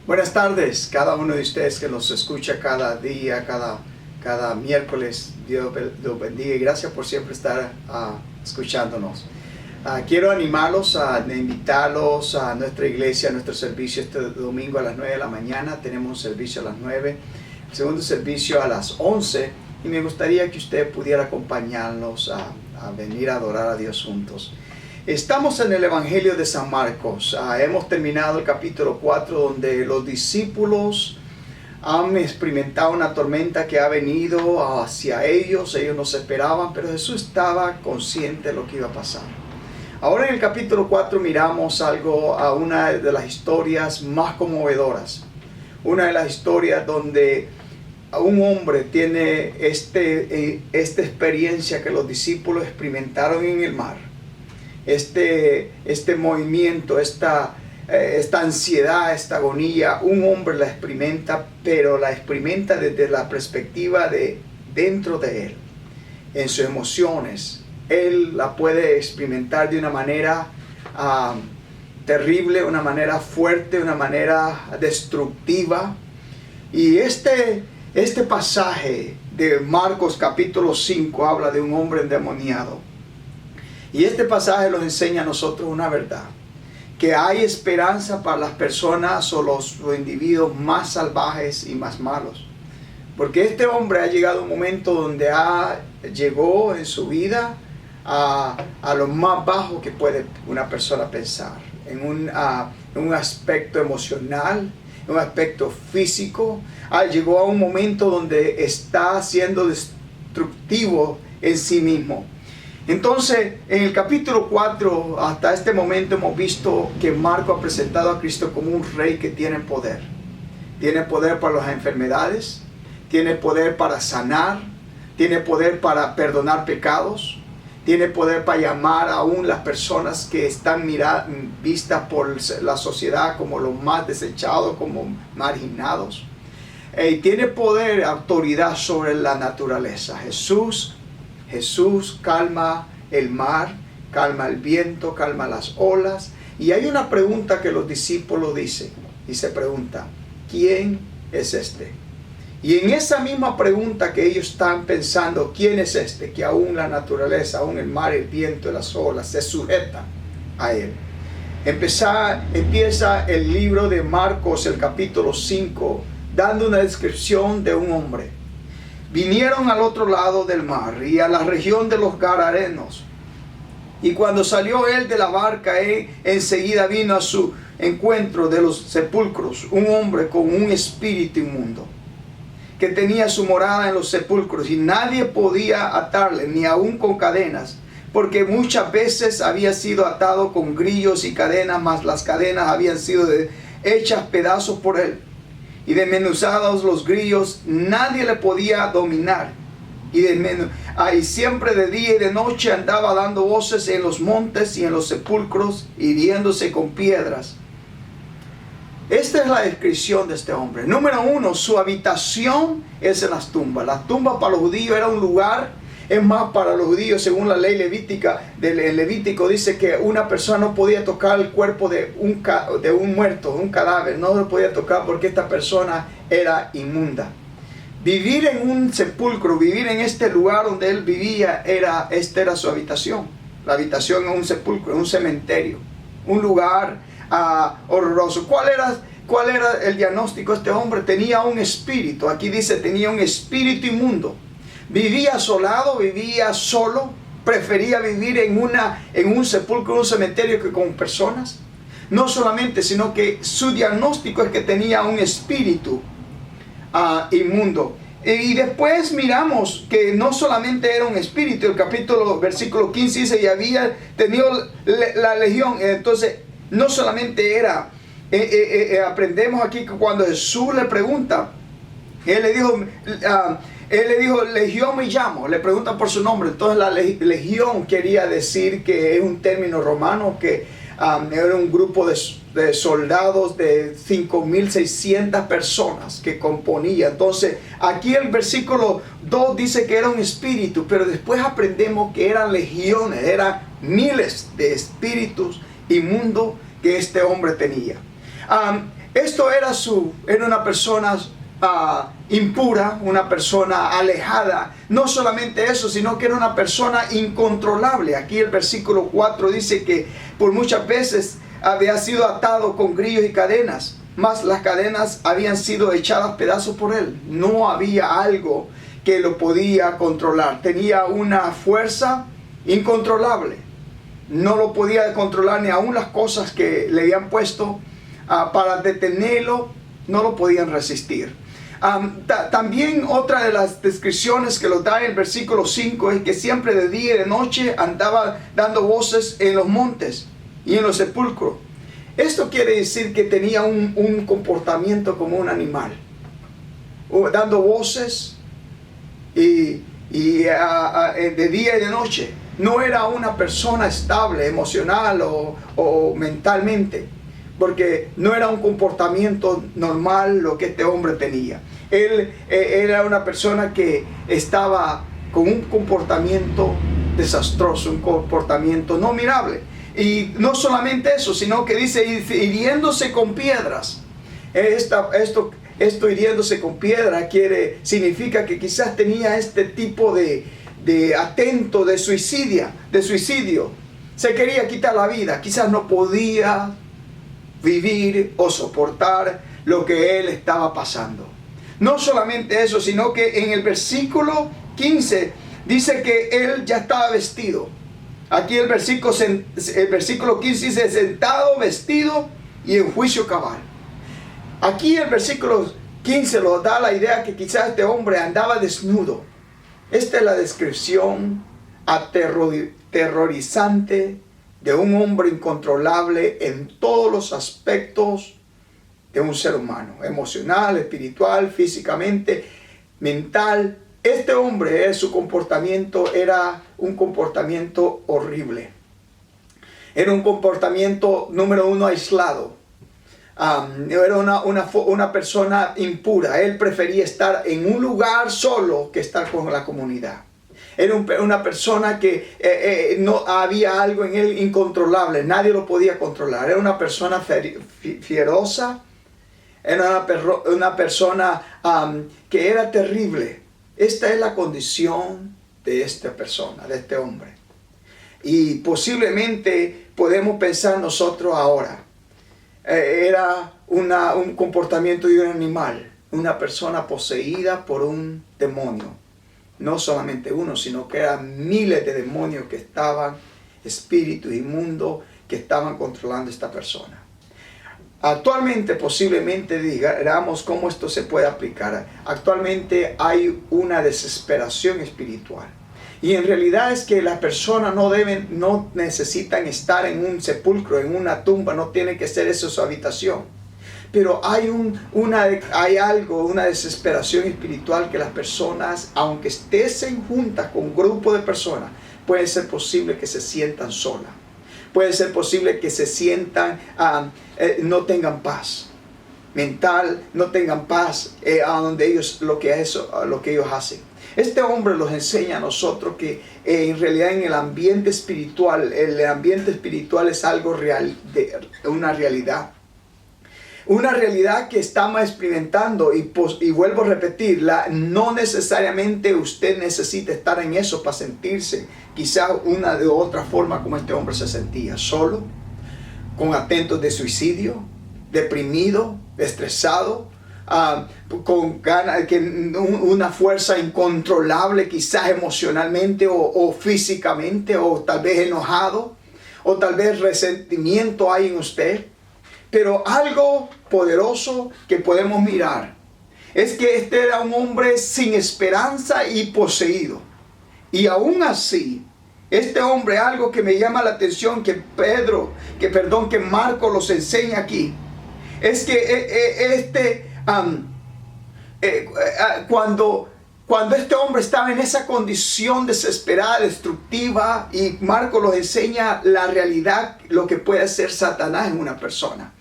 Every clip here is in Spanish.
Buenas tardes, cada uno de ustedes que nos escucha cada día, cada miércoles. Dios los bendiga y gracias por siempre estar escuchándonos. Quiero animarlos invitarlos a nuestra iglesia, a nuestro servicio este domingo a las 9 de la mañana. Tenemos un servicio a las 9, el segundo servicio a las 11. Y me gustaría que usted pudiera acompañarnos a venir a adorar a Dios juntos. Estamos en el Evangelio de San Marcos. Hemos terminado el capítulo 4, donde los discípulos han experimentado una tormenta que ha venido hacia ellos. Ellos no se esperaban, pero Jesús estaba consciente de lo que iba a pasar. Ahora en el capítulo 4 miramos a una de las historias más conmovedoras. Una de las historias donde un hombre tiene esta experiencia que los discípulos experimentaron en el mar. Este movimiento, esta ansiedad, esta agonía, un hombre la experimenta, pero la experimenta desde la perspectiva de dentro de él, en sus emociones. Él la puede experimentar de una manera terrible, una manera fuerte, una manera destructiva. Y este pasaje de Marcos capítulo 5 habla de un hombre endemoniado. Y este pasaje nos enseña a nosotros una verdad, que hay esperanza para las personas o los individuos más salvajes y más malos. Porque este hombre ha llegado a un momento donde llegó en su vida a lo más bajo que puede una persona pensar, en un aspecto emocional, en un aspecto físico. Llegó a un momento donde está siendo destructivo en sí mismo. Entonces, en el capítulo 4, hasta este momento hemos visto que Marco ha presentado a Cristo como un rey que tiene poder. Tiene poder para las enfermedades, tiene poder para sanar, tiene poder para perdonar pecados, tiene poder para llamar aún las personas que están vistas por la sociedad como los más desechados, como marginados. Tiene poder, autoridad sobre la naturaleza. Jesús calma el mar, calma el viento, calma las olas. Y hay una pregunta que los discípulos dicen, y se pregunta, ¿quién es este? Y en esa misma pregunta que ellos están pensando, ¿quién es este? Que aún la naturaleza, aún el mar, el viento y las olas se sujetan a él. Empieza el libro de Marcos, el capítulo 5, dando una descripción de un hombre. Vinieron al otro lado del mar y a la región de los Gadarenos. Y cuando salió él de la barca, enseguida vino a su encuentro de los sepulcros un hombre con un espíritu inmundo, que tenía su morada en los sepulcros, y nadie podía atarle, ni aun con cadenas, porque muchas veces había sido atado con grillos y cadenas, mas las cadenas habían sido hechas pedazos por él. Y desmenuzados los grillos, nadie le podía dominar. Y siempre de día y de noche andaba dando voces en los montes y en los sepulcros, hiriéndose con piedras. Esta es la descripción de este hombre. Número 1, su habitación es en las tumbas. Las tumbas para los judíos era un lugar. Es más, para los judíos, según la ley levítica, el Levítico dice que una persona no podía tocar el cuerpo de un muerto, de un cadáver. No lo podía tocar porque esta persona era inmunda. Vivir en un sepulcro, vivir en este lugar donde él vivía, esta era su habitación. La habitación en un sepulcro, en un cementerio. Un lugar horroroso. ¿Cuál era el diagnóstico de este hombre? Tenía un espíritu. Aquí dice, tenía un espíritu inmundo. Vivía asolado, vivía solo, prefería vivir en un sepulcro, en un cementerio, que con personas. No solamente, sino que su diagnóstico es que tenía un espíritu inmundo. Y después miramos que no solamente era un espíritu. El versículo 15 dice, y había tenido la legión. Entonces, no solamente era, aprendemos aquí que cuando Jesús le pregunta, él le dijo, legión me llamo, le preguntan por su nombre. Entonces la legión quería decir que es un término romano, que era un grupo de soldados de 5.600 personas que componía. Entonces aquí el versículo 2 dice que era un espíritu, pero después aprendemos que eran legiones, eran miles de espíritus inmundos que este hombre tenía. Esto era una persona impura, una persona alejada. No solamente eso, sino que era una persona incontrolable. Aquí el versículo 4 dice que por muchas veces había sido atado con grillos y cadenas, mas las cadenas habían sido echadas pedazos por él. No había algo que lo podía controlar. Tenía una fuerza incontrolable. No lo podía controlar ni aún las cosas que le habían puesto para detenerlo. No lo podían resistir. También otra de las descripciones que lo da en el versículo 5 es que siempre de día y de noche andaba dando voces en los montes y en los sepulcros. Esto quiere decir que tenía un comportamiento como un animal, dando voces de día y de noche. No era una persona estable emocional o mentalmente, porque no era un comportamiento normal lo que este hombre tenía. Él era una persona que estaba con un comportamiento desastroso, un comportamiento no mirable. Y no solamente eso, sino que dice hiriéndose con piedras. Esto hiriéndose con piedra significa que quizás tenía este tipo de atento de suicidio. Se quería quitar la vida, quizás no podía vivir o soportar lo que él estaba pasando. No solamente eso, sino que en el versículo 15 dice que él ya estaba vestido. Aquí el versículo 15 dice sentado, vestido y en juicio cabal. Aquí el versículo 15 nos da la idea que quizás este hombre andaba desnudo. Esta es la descripción aterrorizante de un hombre incontrolable en todos los aspectos de un ser humano, emocional, espiritual, físicamente, mental. Este hombre, su comportamiento era un comportamiento horrible. Era un comportamiento, número uno, aislado. Era una persona impura. Él prefería estar en un lugar solo que estar con la comunidad. Era una persona que no había algo en él incontrolable. Nadie lo podía controlar. Era una persona fierosa. Era una persona que era terrible. Esta es la condición de esta persona, de este hombre. Y posiblemente podemos pensar nosotros ahora. Era un comportamiento de un animal. Una persona poseída por un demonio. No solamente uno, sino que eran miles de demonios que estaban, espíritus inmundos, que estaban controlando a esta persona. Actualmente posiblemente digamos cómo esto se puede aplicar. Actualmente hay una desesperación espiritual. Y en realidad es que las personas no necesitan estar en un sepulcro, en una tumba, no tiene que ser eso su habitación. Pero hay una desesperación espiritual que las personas, aunque estén juntas con un grupo de personas, puede ser posible que se sientan solas. Puede ser posible que se sientan, no tengan paz mental, no tengan paz a donde ellos, lo que ellos hacen. Este hombre nos enseña a nosotros que en realidad en el ambiente espiritual es algo real, una realidad. Una realidad que estamos experimentando y vuelvo a repetirla, no necesariamente usted necesita estar en eso para sentirse quizá una de otra forma como este hombre se sentía, solo, con atentos de suicidio, deprimido, estresado, con ganas, una fuerza incontrolable quizás emocionalmente o físicamente, o tal vez enojado, o tal vez resentimiento hay en usted. Pero algo poderoso que podemos mirar es que este era un hombre sin esperanza y poseído. Y aún así, este hombre, algo que me llama la atención que Marcos los enseña aquí, es que cuando este hombre estaba en esa condición desesperada, destructiva, y Marcos los enseña la realidad, lo que puede hacer Satanás en una persona,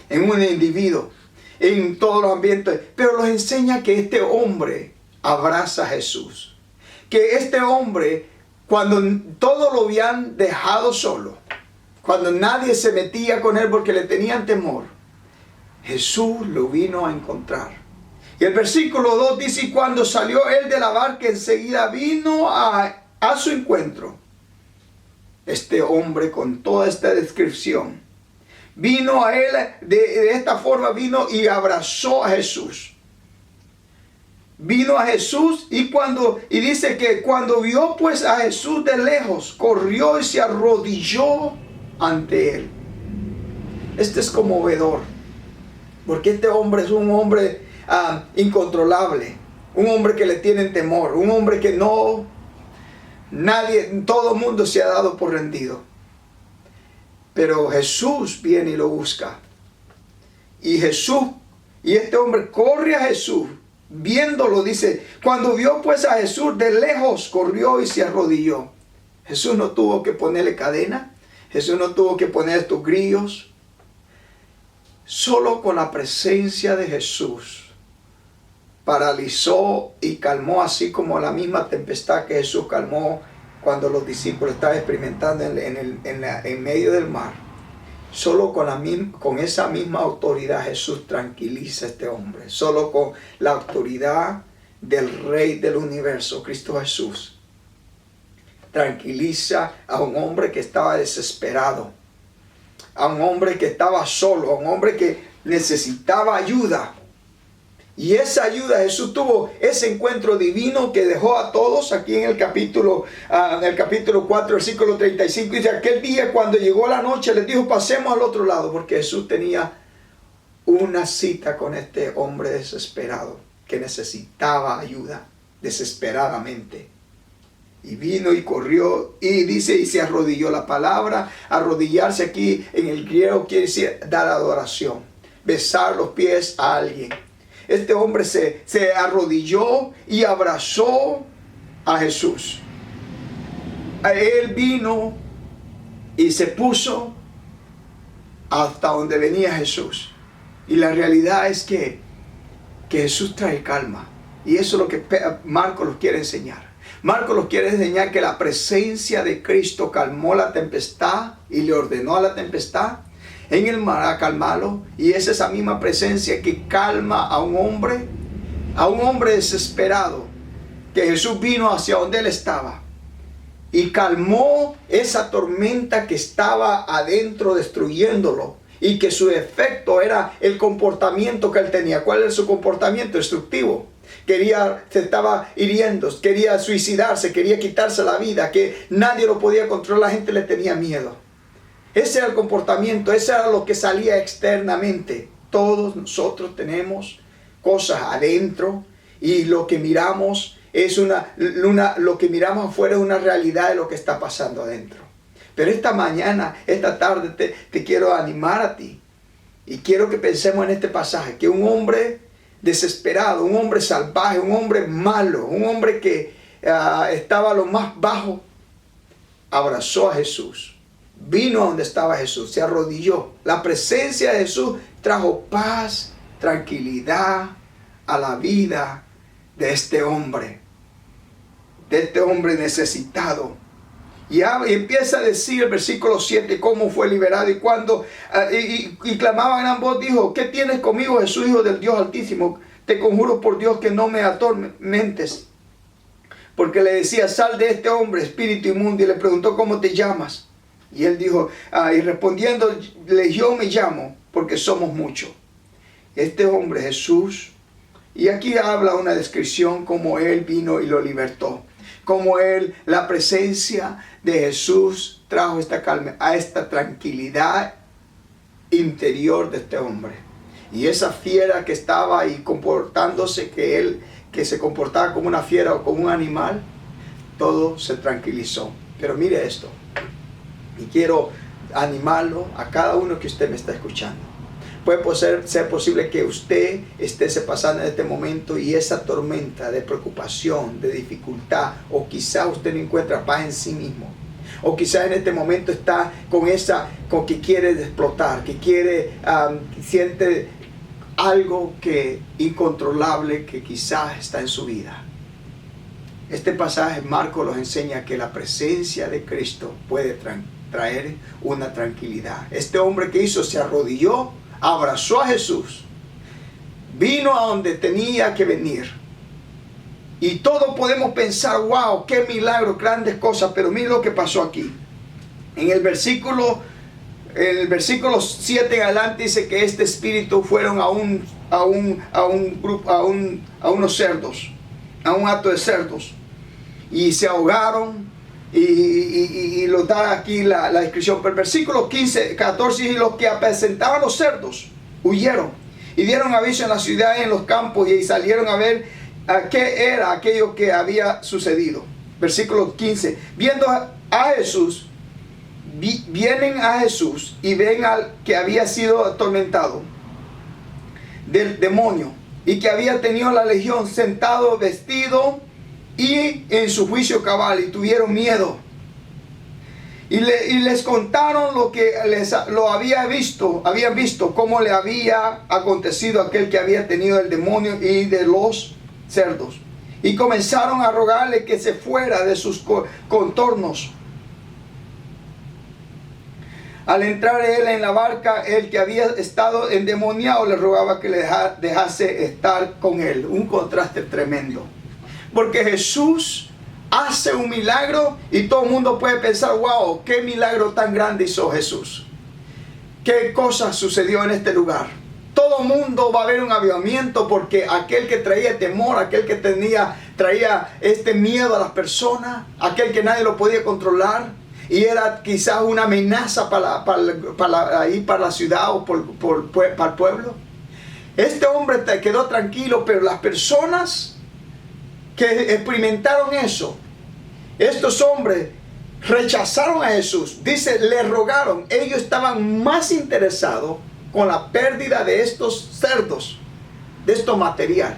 en un individuo, en todos los ambientes, pero los enseña que este hombre abraza a Jesús. Que este hombre, cuando todos lo habían dejado solo, cuando nadie se metía con él porque le tenían temor, Jesús lo vino a encontrar. Y el versículo 2 dice, y cuando salió él de la barca, enseguida vino a su encuentro este hombre con toda esta descripción. Vino a él de esta forma, vino y abrazó a Jesús. Vino a Jesús y dice que cuando vio pues a Jesús de lejos, corrió y se arrodilló ante él. Este es conmovedor, porque este hombre es un hombre incontrolable, un hombre que le tienen temor, un hombre que todo el mundo se ha dado por rendido. Pero Jesús viene y lo busca. Y este hombre corre a Jesús, viéndolo, dice, cuando vio pues a Jesús de lejos, corrió y se arrodilló. Jesús no tuvo que ponerle cadena, Jesús no tuvo que poner estos grillos. Solo con la presencia de Jesús paralizó y calmó, así como la misma tempestad que Jesús calmó cuando los discípulos estaban experimentando en medio del mar. Solo con esa misma autoridad Jesús tranquiliza a este hombre. Solo con la autoridad del Rey del universo, Cristo Jesús, tranquiliza a un hombre que estaba desesperado, a un hombre que estaba solo, a un hombre que necesitaba ayuda. Y esa ayuda, Jesús tuvo ese encuentro divino que dejó a todos aquí en el capítulo 4, versículo 35. Dice, aquel día cuando llegó la noche, les dijo, pasemos al otro lado, porque Jesús tenía una cita con este hombre desesperado, que necesitaba ayuda desesperadamente. Y vino y corrió, y dice, y se arrodilló. La palabra arrodillarse aquí en el griego quiere decir dar adoración, besar los pies a alguien. Este hombre se arrodilló y abrazó a Jesús. Él vino y se puso hasta donde venía Jesús. Y la realidad es que Jesús trae calma. Y eso es lo que Marcos nos quiere enseñar. Marcos nos quiere enseñar que la presencia de Cristo calmó la tempestad y le ordenó a la tempestad en el mar a calmarlo. Y es esa misma presencia que calma a un hombre desesperado, que Jesús vino hacia donde él estaba y calmó esa tormenta que estaba adentro destruyéndolo, y que su efecto era el comportamiento que él tenía. ¿Cuál era su comportamiento? Destructivo. Se estaba hiriendo, quería suicidarse, quería quitarse la vida, que nadie lo podía controlar, la gente le tenía miedo. Ese era el comportamiento, ese era lo que salía externamente. Todos nosotros tenemos cosas adentro, y lo que miramos es lo que miramos afuera es una realidad de lo que está pasando adentro. Pero esta mañana, esta tarde te quiero animar a ti, y quiero que pensemos en este pasaje, que un hombre desesperado, un hombre salvaje, un hombre malo, un hombre que estaba a lo más bajo, abrazó a Jesús, vino a donde estaba Jesús, se arrodilló. La presencia de Jesús trajo paz, tranquilidad a la vida de este hombre necesitado. Y empieza a decir el versículo 7 cómo fue liberado, y cuando y clamaba a gran voz, dijo, ¿qué tienes conmigo, Jesús, Hijo del Dios Altísimo? Te conjuro por Dios que no me atormentes. Porque le decía, sal de este hombre, espíritu inmundo. Y le preguntó, ¿cómo te llamas? Y él dijo, y respondiendo, yo me llamo, porque somos muchos. Este hombre, Jesús, y aquí habla una descripción como él vino y lo libertó. Como la presencia de Jesús trajo esta calma, a esta tranquilidad interior de este hombre. Y esa fiera que estaba ahí comportándose, que se comportaba como una fiera o como un animal, todo se tranquilizó. Pero mire esto, y quiero animarlo a cada uno que usted me está escuchando. Puede ser posible que usted esté pasando en este momento, y esa tormenta de preocupación, de dificultad, o quizá usted no encuentra paz en sí mismo, o quizá en este momento está con que quiere explotar, que siente algo incontrolable que quizás está en su vida. Este pasaje, Marcos nos enseña que la presencia de Cristo puede traer una tranquilidad. Este hombre que hizo, se arrodilló abrazó a Jesús, vino a donde tenía que venir. Y todos podemos pensar, wow, qué milagro, grandes cosas, pero mire lo que pasó aquí. En el versículo 7 en adelante dice que este espíritu fueron a unos cerdos, a un hato de cerdos, y se ahogaron, y lo da aquí la descripción. Pero el versículo 14 dice: los que apacentaban los cerdos huyeron y dieron aviso en la ciudad y en los campos, y salieron a ver qué era aquello que había sucedido. Versículo 15: viendo a Jesús, vienen a Jesús y ven al que había sido atormentado del demonio y que había tenido la legión, sentado, vestido y en su juicio cabal, y tuvieron miedo. Y les contaron lo que habían visto, cómo le había acontecido a aquel que había tenido el demonio y de los cerdos. Y comenzaron a rogarle que se fuera de sus contornos. Al entrar él en la barca, el que había estado endemoniado le rogaba que le dejase estar con él. Un contraste tremendo. Porque Jesús hace un milagro y todo el mundo puede pensar: wow, qué milagro tan grande hizo Jesús. Qué cosa sucedió en este lugar. Todo el mundo va a ver un avivamiento, porque aquel que traía temor, aquel que traía este miedo a las personas, aquel que nadie lo podía controlar, y era quizás una amenaza para la ciudad o para el pueblo. Este hombre quedó tranquilo, pero las personas que experimentaron eso, estos hombres rechazaron a Jesús. Dice, le rogaron. Ellos estaban más interesados con la pérdida de estos cerdos, de esto material,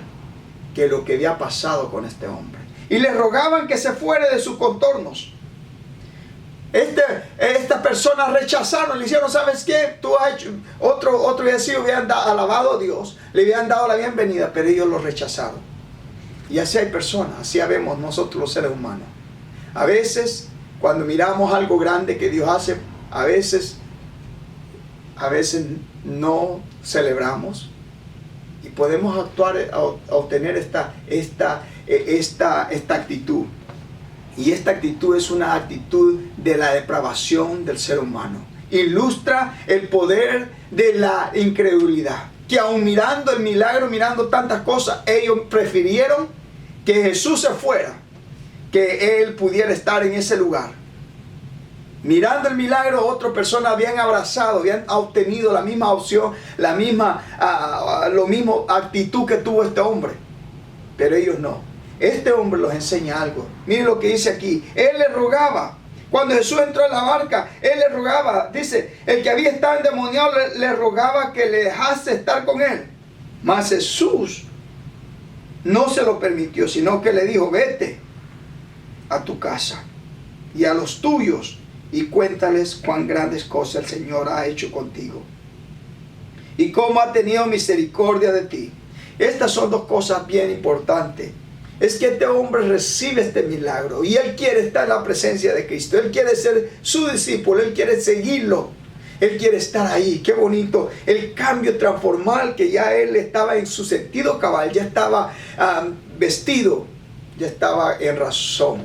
que lo que había pasado con este hombre. Y le rogaban que se fuera de sus contornos. Estas personas rechazaron, le hicieron: ¿sabes qué? Tú has hecho, otro había sido, habían alabado a Dios, le habían dado la bienvenida, pero ellos lo rechazaron. Y así hay personas, así vemos nosotros los seres humanos. A veces, cuando miramos algo grande que Dios hace, a veces no celebramos, y podemos actuar a obtener esta actitud. Y esta actitud es una actitud de la depravación del ser humano. Ilustra el poder de la incredulidad. Que aun mirando el milagro, mirando tantas cosas, ellos prefirieron que Jesús se fuera, que Él pudiera estar en ese lugar. Mirando el milagro, otras personas habían abrazado, habían obtenido la misma opción, la misma actitud que tuvo este hombre. Pero ellos no. Este hombre los enseña algo. Miren lo que dice aquí. Él le rogaba. Cuando Jesús entró en la barca, él le rogaba. Dice, el que había estado endemoniado le rogaba que le dejase estar con él. Mas Jesús no se lo permitió, sino que le dijo: vete a tu casa y a los tuyos y cuéntales cuán grandes cosas el Señor ha hecho contigo y cómo ha tenido misericordia de ti. Estas son dos cosas bien importantes. Es que este hombre recibe este milagro y él quiere estar en la presencia de Cristo. Él quiere ser su discípulo, él quiere seguirlo, él quiere estar ahí. Qué bonito el cambio transformal, que ya él estaba en su sentido cabal, ya estaba vestido, ya estaba en razón,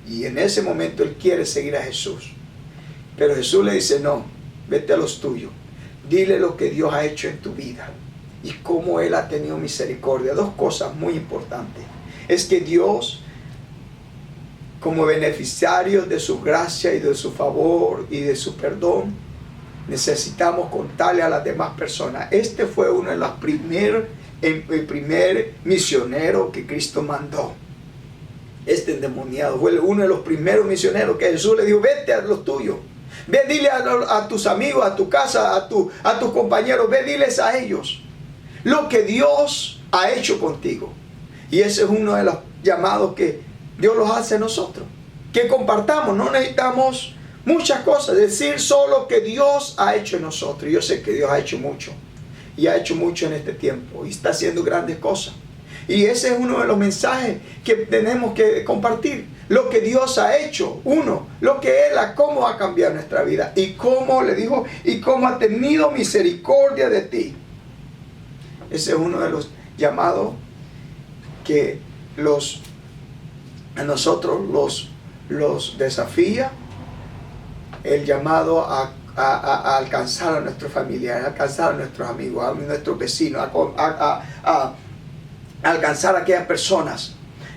y en ese momento él quiere seguir a Jesús. Pero Jesús le dice: no, vete a los tuyos, dile lo que Dios ha hecho en tu vida y cómo Él ha tenido misericordia. Dos cosas muy importantes. Es que Dios, como beneficiario de su gracia y de su favor y de su perdón, necesitamos contarle a las demás personas. Este fue uno de los el primer misionero que Cristo mandó. Este endemoniado fue uno de los primeros misioneros que Jesús le dijo: vete a los tuyos. Ve, dile a tus amigos, a tu casa, a tus compañeros, ve, diles a ellos lo que Dios ha hecho contigo. Y ese es uno de los llamados que Dios los hace a nosotros. Que compartamos, no necesitamos muchas cosas, decir solo que Dios ha hecho en nosotros. Yo sé que Dios ha hecho mucho, y ha hecho mucho en este tiempo, y está haciendo grandes cosas. Y ese es uno de los mensajes que tenemos que compartir. lo que Dios ha hecho. Uno, lo que Él, cómo ha cambiado nuestra vida. Y cómo, le dijo, y cómo ha tenido misericordia de ti. Ese es uno de los llamados que a nosotros los desafía. El llamado a alcanzar a nuestros familiares, a alcanzar a nuestros amigos, a nuestros vecinos, a alcanzar a aquellas personas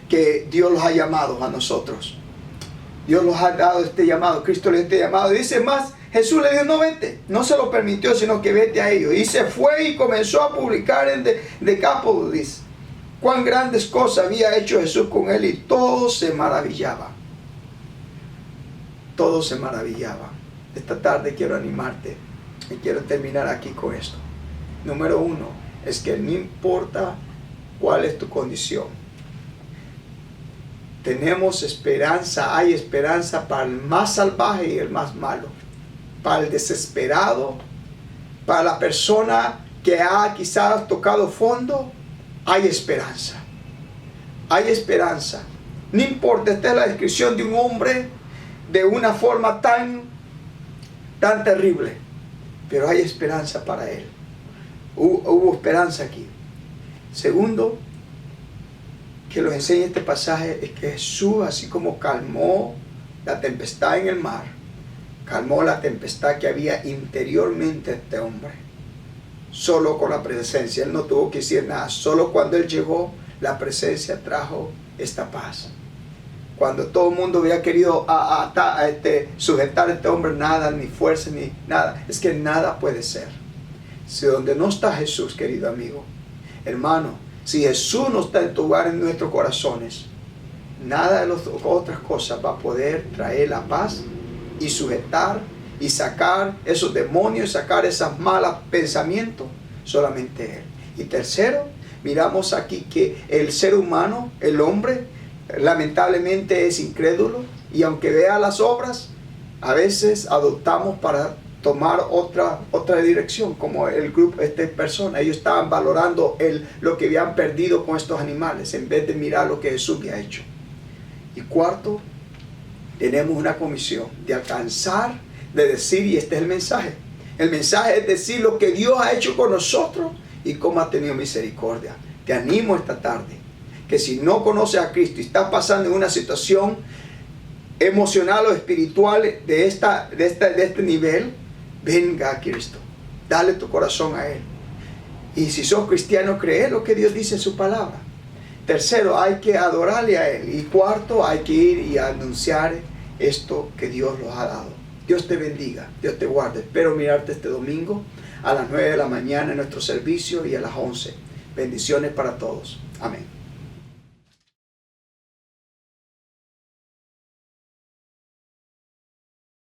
que Dios los ha llamado a nosotros. Dios los ha dado este llamado, Cristo les ha este llamado. Dice más, Jesús le dijo, no vete, no se lo permitió, sino que vete a ellos. Y se fue y comenzó a publicar en Decápolis cuán grandes cosas había hecho Jesús con él, y todos se maravillaban. Todos se maravillaban. Esta tarde quiero animarte y quiero terminar aquí con esto. Número uno, es que no importa cuál es tu condición, tenemos esperanza, hay esperanza para el más salvaje y el más malo, para el desesperado, para la persona que ha quizás tocado fondo. Hay esperanza, hay esperanza. No importa, esta es la descripción de un hombre de una forma tan terrible, pero hay esperanza para él. Hubo esperanza aquí. Segundo, que nos enseña este pasaje, es que Jesús, así como calmó la tempestad en el mar, calmó la tempestad que había interiormente este hombre, solo con la presencia. Él no tuvo que decir nada, solo cuando Él llegó, la presencia trajo esta paz. Cuando todo el mundo había querido sujetar a este hombre, nada, ni fuerza, ni nada, es que nada puede ser. Si donde no está Jesús, querido amigo, hermano, si Jesús no está en tu lugar en nuestros corazones, nada de las otras cosas va a poder traer la paz y sujetar y sacar esos demonios, sacar esos malos pensamientos, solamente Él. Y tercero, miramos aquí que el ser humano, el hombre, lamentablemente es incrédulo, y aunque vea las obras, a veces adoptamos para tomar otra dirección, como el grupo, esta persona. Ellos estaban valorando lo que habían perdido con estos animales, en vez de mirar lo que Jesús había hecho. Y cuarto, tenemos una comisión de alcanzar, de decir, y este es el mensaje. El mensaje es decir lo que Dios ha hecho con nosotros y cómo ha tenido misericordia. Te animo esta tarde, que si no conoces a Cristo y estás pasando en una situación emocional o espiritual de este nivel, venga a Cristo, dale tu corazón a Él. Y si sos cristiano, cree lo que Dios dice en su palabra. Tercero, hay que adorarle a Él. Y cuarto, hay que ir y anunciar esto que Dios nos ha dado. Dios te bendiga, Dios te guarde. Espero mirarte este domingo a las 9 de la mañana en nuestro servicio y a las 11. Bendiciones para todos. Amén.